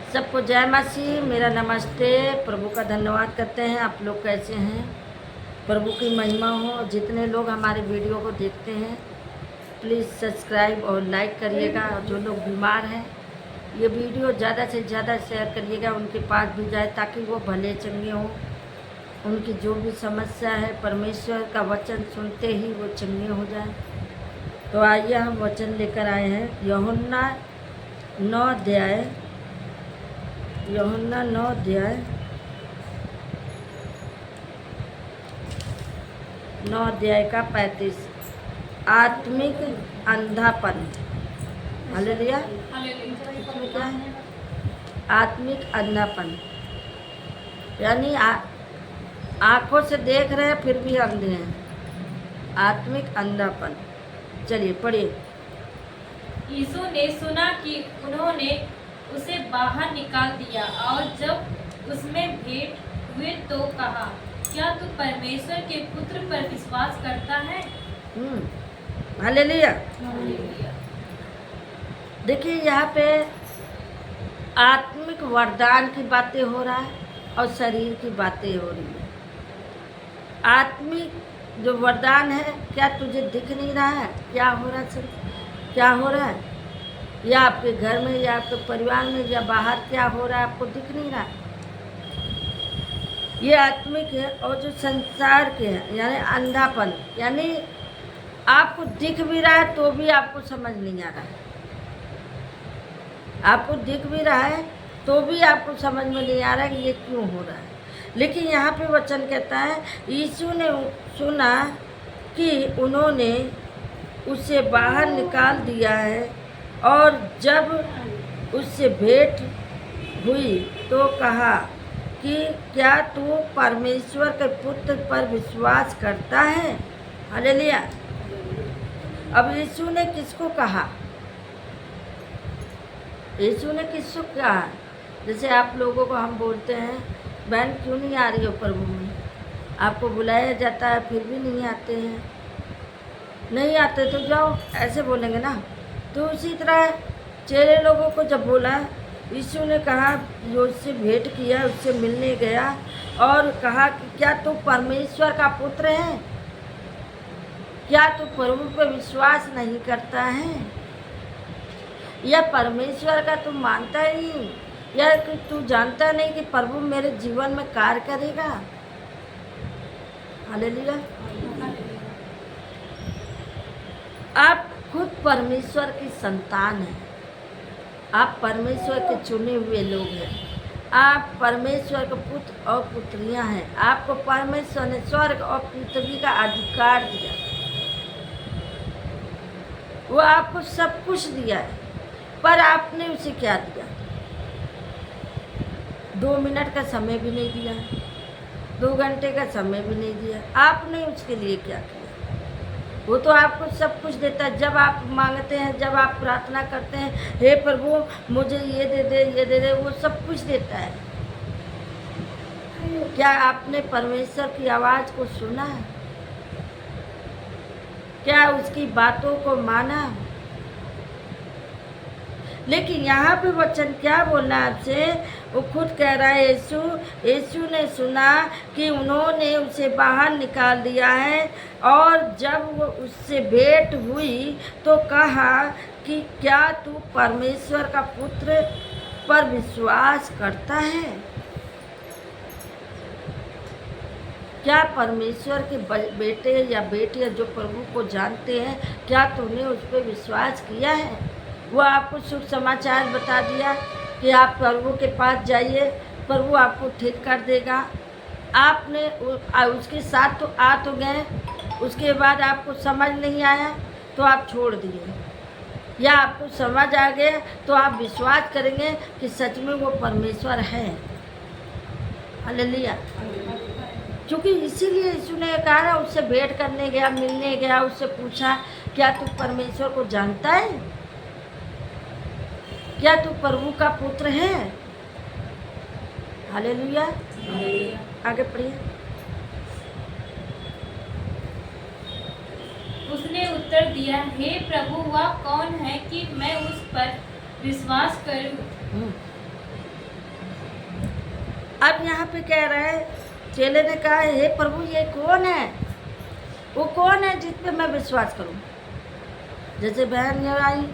सबको जय मसीह। मेरा नमस्ते। प्रभु का धन्यवाद करते हैं। आप लोग कैसे हैं? प्रभु की महिमा हो। जितने लोग हमारे वीडियो को देखते हैं प्लीज़ सब्सक्राइब और लाइक करिएगा। और जो लोग बीमार हैं ये वीडियो ज़्यादा से ज़्यादा शेयर करिएगा, उनके पास भी जाए ताकि वो भले चंगे हों। उनकी जो भी समस्या है परमेश्वर का वचन सुनते ही वो चंगे हो जाए। तो आइए हम वचन लेकर आए हैं यूहन्ना 9 अध्याय का 35। आत्मिक अंधापन। हालेलुया। इसमें क्या है? आत्मिक अंधापन यानी आँखों से देख रहे हैं फिर भी अंधे हैं। आत्मिक अंधापन। चलिए पढ़िए। यीशु ने सुना कि उन्होंने उसे बाहर निकाल दिया और जब उसमें भेंट हुए तो कहा, क्या तू परमेश्वर के पुत्र पर विश्वास करता है? हालेलुया। देखिए यहाँ पे आत्मिक वरदान की बातें हो रहा है और शरीर की बातें हो रही है। आत्मिक जो वरदान है, क्या तुझे दिख नहीं रहा है? क्या हो रहा है? क्या हो रहा है? या आपके घर में या आपके परिवार में या बाहर क्या हो रहा है आपको दिख नहीं रहा है? ये आत्मिक है। और जो संसार के हैं यानी अंधापन, यानी आपको दिख भी रहा है तो भी आपको समझ नहीं आ रहा है। आपको दिख भी रहा है तो भी आपको समझ में नहीं आ रहा है कि ये क्यों हो रहा है। लेकिन यहाँ पे वचन कहता है यीशु ने सुना कि उन्होंने उसे बाहर निकाल दिया है और जब उससे भेंट हुई तो कहा कि क्या तू परमेश्वर के पुत्र पर विश्वास करता है? हालेलुया। अब यीशु ने किसको कहा? यीशु ने किसको कहा? जैसे आप लोगों को हम बोलते हैं बहन क्यों नहीं आ रही हो प्रभु में? आपको बुलाया जाता है फिर भी नहीं आते हैं। नहीं आते तो जाओ, ऐसे बोलेंगे ना। तो उसी तरह चेले लोगों को जब बोला, यीशु ने कहा, जो उससे भेंट किया उससे मिलने गया और कहा कि क्या तू परमेश्वर का पुत्र है? क्या तू प्रभु पर विश्वास नहीं करता है? या परमेश्वर का तू मानता ही नहीं? या कि तू जानता नहीं कि प्रभु मेरे जीवन में कार्य करेगा? हालेलुया। आप खुद परमेश्वर की संतान हैं। आप परमेश्वर के चुने हुए लोग हैं। आप परमेश्वर के पुत्र और पुत्रियां हैं। आपको परमेश्वर ने स्वर्ग और पृथ्वी का अधिकार दिया। वो आपको सब कुछ दिया है, पर आपने उसे क्या दिया? 2 मिनट का समय भी नहीं दिया, 2 घंटे का समय भी नहीं दिया। आपने उसके लिए क्या किया? वो तो आपको सब कुछ देता है। जब आप मांगते हैं, जब आप प्रार्थना करते हैं, हे प्रभु मुझे ये दे दे, ये दे दे, वो सब कुछ देता है। क्या आपने परमेश्वर की आवाज़ को सुना है? क्या उसकी बातों को माना? लेकिन यहाँ पे वचन क्या बोलना है आपसे? वो खुद कह रहा है यीशु ने सुना कि उन्होंने उसे बाहर निकाल दिया है और जब वो उससे भेंट हुई तो कहा कि क्या तू परमेश्वर का पुत्र पर विश्वास करता है? क्या परमेश्वर के बेटे या बेटियां जो प्रभु को जानते हैं, क्या तूने उस पर विश्वास किया है? वो आपको शुभ समाचार बता दिया कि आप प्रभु के पास जाइए, प्रभु आपको ठीक कर देगा। आपने उसके साथ तो आ तो गए, उसके बाद आपको समझ नहीं आया तो आप छोड़ दिए, या आपको समझ आ गया तो आप विश्वास करेंगे कि सच में वो परमेश्वर है। हालेलुया। क्योंकि इसीलिए यीशु ने कहा ना, उससे भेंट करने गया, मिलने गया, उससे पूछा क्या तू परमेश्वर को जानता है? क्या तू प्रभु का पुत्र है? हालेलुया। आगे पढ़िए। उसने उत्तर दिया, हे प्रभु वह कौन है कि मैं उस पर विश्वास करूं? अब यहाँ पे कह रहा है, चेले ने कहा, हे प्रभु ये कौन है, वो कौन है जिस पे मैं विश्वास करूं? जैसे बहन ये आई,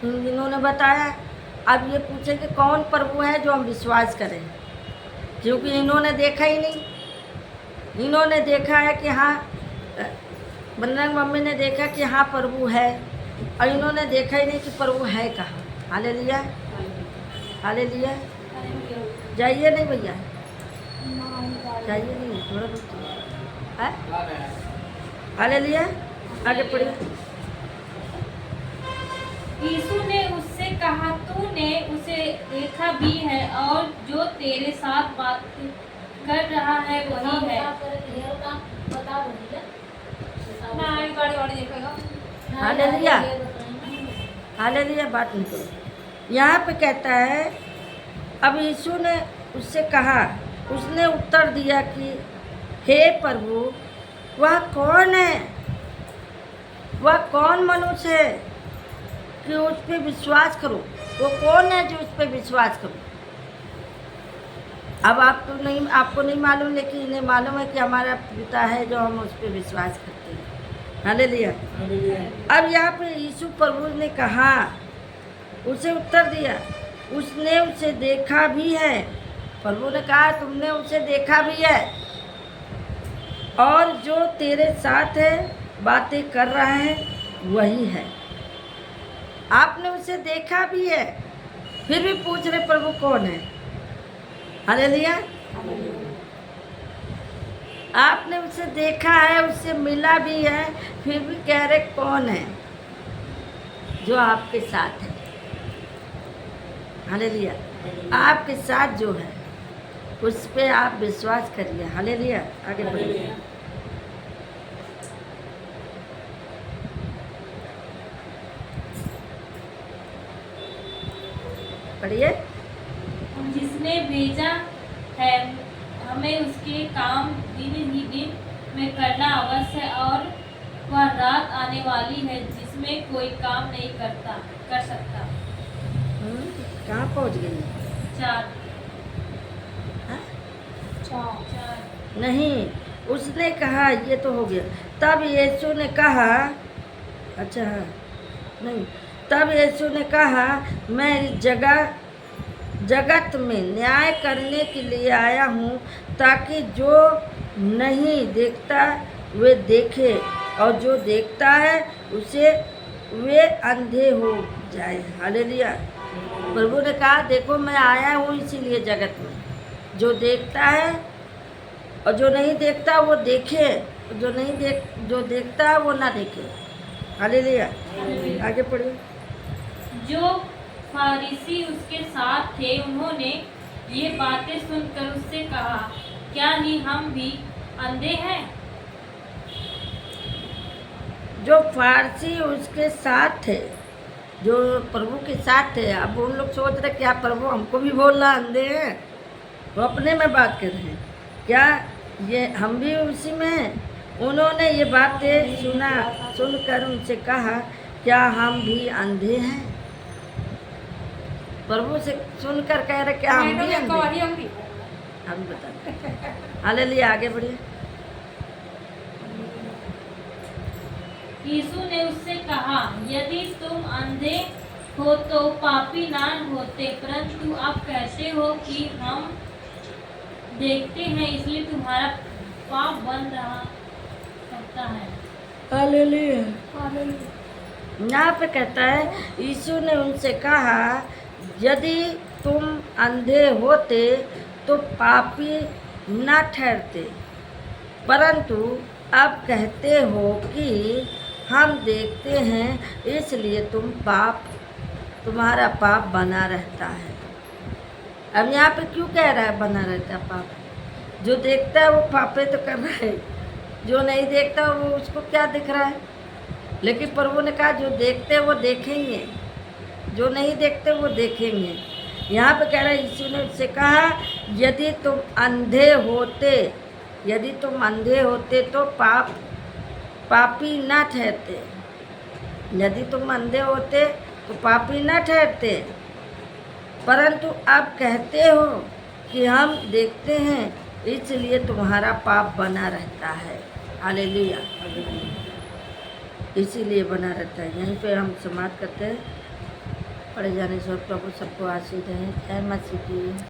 इन्होंने बताया, अब ये पूछे कि कौन प्रभु है जो हम विश्वास करें, क्योंकि इन्होंने देखा ही नहीं। इन्होंने देखा है कि हाँ, बजरंग मम्मी ने देखा कि हाँ प्रभु है, और इन्होंने देखा ही नहीं कि प्रभु है कहाँ। Hallelujah, hallelujah. जाइए नहीं भैया, जाइए नहीं, थोड़ा बहुत है। हालेलुया, आगे पढ़िए। यीशु ने उससे कहा, तूने उसे देखा भी है, और जो तेरे साथ बात कर रहा है वही है। Hallelujah, hallelujah. बात नहीं करो। यहाँ पे कहता है, अब यीशु ने उससे कहा, उसने उत्तर दिया कि हे प्रभु, वह कौन है, वह कौन मनुष्य है कि उस पर विश्वास करो? वो कौन है जो उस पर विश्वास करो? अब आपको नहीं मालूम, लेकिन इन्हें मालूम है कि हमारा पिता है जो हम उस पर विश्वास करते हैं। हालेलुया। अब यहाँ पे यीशु प्रभु ने कहा, उसे उत्तर दिया, उसने उसे देखा भी है। प्रभु ने कहा, तुमने उसे देखा भी है, और जो तेरे साथ है बातें कर रहा है वही है। आपने उसे देखा भी है, फिर भी पूछ रहे प्रभु कौन है। हालेलुया। आपने उसे देखा है, उससे मिला भी है, फिर भी कह रहे कौन है जो आपके साथ है। हालेलुया। आपके साथ जो है उस पे आप विश्वास करिए। हालेलुया, आगे बढ़िए। पढ़िए। जिसने भेजा है हमें उसके काम दिन ही दिन में करना अवश्य है, और वह रात आने वाली है जिसमें कोई काम नहीं कर सकता। कहाँ पहुँच गई? 4 हाँ? 4 नहीं, उसने कहा, ये तो हो गया। तब यीशु ने कहा, अच्छा हाँ, नहीं, तब यीशु ने कहा, मैं इस जगत में न्याय करने के लिए आया हूँ, ताकि जो नहीं देखता वे देखे, और जो देखता है उसे वे अंधे हो जाए। हालेलुया। प्रभु ने कहा, देखो मैं आया हूँ इसीलिए जगत में, जो देखता है और जो नहीं देखता वो देखे, जो देखता है वो ना देखे। हालेलुया, आगे पढ़िए। जो फारिसी उसके साथ थे उन्होंने ये बातें सुनकर उससे कहा, क्या ही हम भी अंधे हैं? जो फारसी उसके साथ थे, जो प्रभु के साथ थे, अब उन लोग सोच रहे क्या प्रभु हमको भी बोलना अंधे हैं? वो अपने में बात कर रहे हैं, क्या ये हम भी उसी में हैं? उन्होंने ये बातें सुनकर उनसे कहा, क्या हम भी अंधे हैं? प्रभु से सुनकर कह रहे क्या हम भी अंधे? हम बता। हालेलुया, आगे बढ़िए। यीशु ने उससे कहा, यदि तुम अंधे हो तो पापी ना होते, परंतु आप कहते हो कि हम देखते हैं, इसलिए तुम्हारा पाप बन रहा सकता है। हालेलुया। यहाँ पे कहता है, यीशु ने उनसे कहा, यदि तुम अंधे होते तो पापी न ठहरते, परंतु अब कहते हो कि हम देखते हैं, इसलिए तुम्हारा पाप बना रहता है। अब यहाँ पे क्यों कह रहा है बना रहता है पाप? जो देखता है वो पापे तो कर रहा है, जो नहीं देखता वो उसको क्या दिख रहा है? लेकिन प्रभु ने कहा, जो देखते वो देखेंगे, जो नहीं देखते वो देखेंगे। यहाँ पे कह रहा है, यीशु ने उससे कहा, यदि तुम अंधे होते तो पापी न ठहरते। यदि तुम अंधे होते तो पापी न ठहरते, परंतु अब कहते हो कि हम देखते हैं, इसलिए तुम्हारा पाप बना रहता है। हालेलुया। इसीलिए बना रहता है। यहीं पे हम समाप्त करते हैं। पढ़े जाने से प्रभु सबको आशीष दें। जय मसीह की।